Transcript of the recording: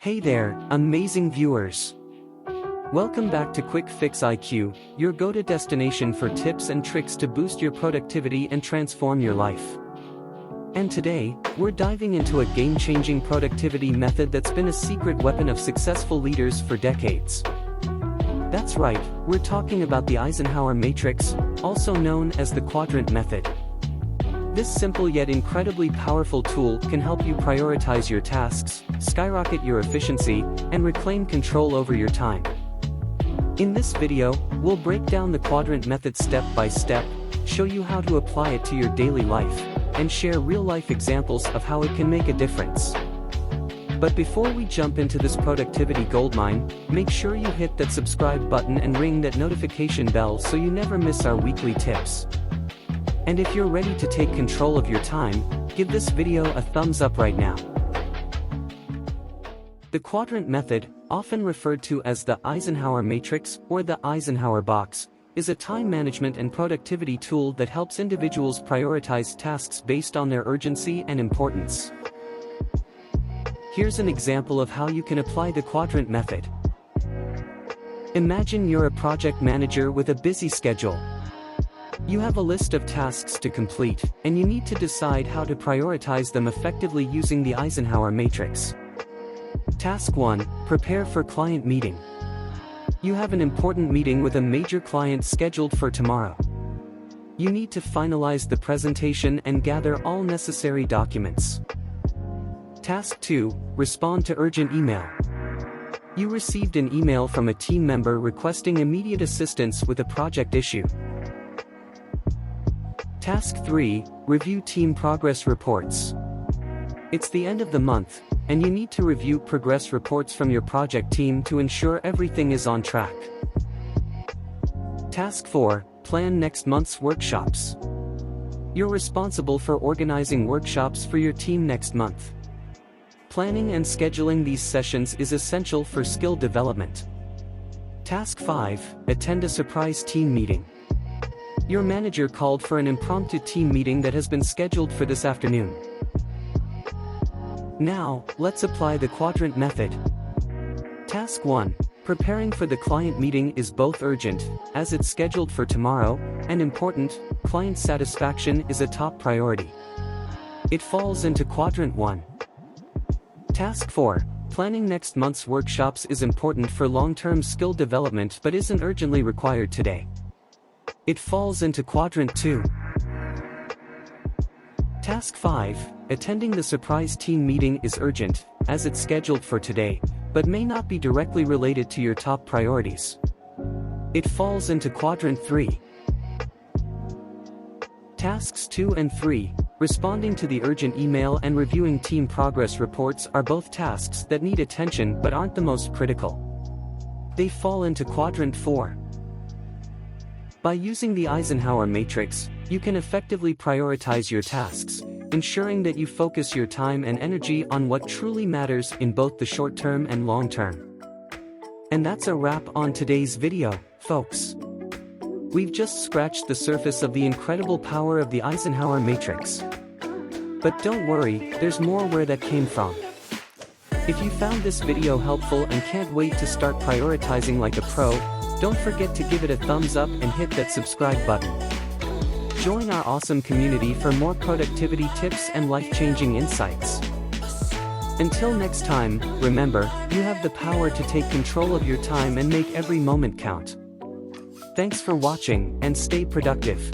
Hey there, amazing viewers! Welcome back to Quick Fix IQ, your go-to destination for tips and tricks to boost your productivity and transform your life. And today, we're diving into a game-changing productivity method that's been a secret weapon of successful leaders for decades. That's right, we're talking about the Eisenhower Matrix, also known as the Quadrant Method. This simple yet incredibly powerful tool can help you prioritize your tasks, skyrocket your efficiency, and reclaim control over your time. In this video, we'll break down the Quadrant Method step by step, show you how to apply it to your daily life, and share real-life examples of how it can make a difference. But before we jump into this productivity goldmine, make sure you hit that subscribe button and ring that notification bell so you never miss our weekly tips. And if you're ready to take control of your time, give this video a thumbs up right now. The Quadrant Method, often referred to as the Eisenhower Matrix or the Eisenhower Box, is a time management and productivity tool that helps individuals prioritize tasks based on their urgency and importance. Here's an example of how you can apply the Quadrant Method. Imagine you're a project manager with a busy schedule. You have a list of tasks to complete, and you need to decide how to prioritize them effectively using the Eisenhower Matrix. Task 1. Prepare for client meeting. You have an important meeting with a major client scheduled for tomorrow. You need to finalize the presentation and gather all necessary documents. Task 2. Respond to urgent email. You received an email from a team member requesting immediate assistance with a project issue. Task 3. Review team progress reports. It's the end of the month, and you need to review progress reports from your project team to ensure everything is on track. Task 4. Plan next month's workshops. You're responsible for organizing workshops for your team next month. Planning and scheduling these sessions is essential for skill development. Task 5. Attend a surprise team meeting. Your manager called for an impromptu team meeting that has been scheduled for this afternoon. Now, let's apply the Quadrant Method. Task 1. Preparing for the client meeting is both urgent, as it's scheduled for tomorrow, and important, client satisfaction is a top priority. It falls into Quadrant 1. Task 4. Planning next month's workshops is important for long-term skill development but isn't urgently required today. It falls into Quadrant 2. Task 5. Attending the surprise team meeting is urgent, as it's scheduled for today, but may not be directly related to your top priorities. It falls into Quadrant 3. Tasks 2 and 3. Responding to the urgent email and reviewing team progress reports are both tasks that need attention but aren't the most critical. They fall into Quadrant 4. By using the Eisenhower Matrix, you can effectively prioritize your tasks, ensuring that you focus your time and energy on what truly matters in both the short term and long term. And that's a wrap on today's video, folks. We've just scratched the surface of the incredible power of the Eisenhower Matrix. But don't worry, there's more where that came from. If you found this video helpful and can't wait to start prioritizing like a pro, don't forget to give it a thumbs up and hit that subscribe button. Join our awesome community for more productivity tips and life-changing insights. Until next time, remember, you have the power to take control of your time and make every moment count. Thanks for watching, and stay productive.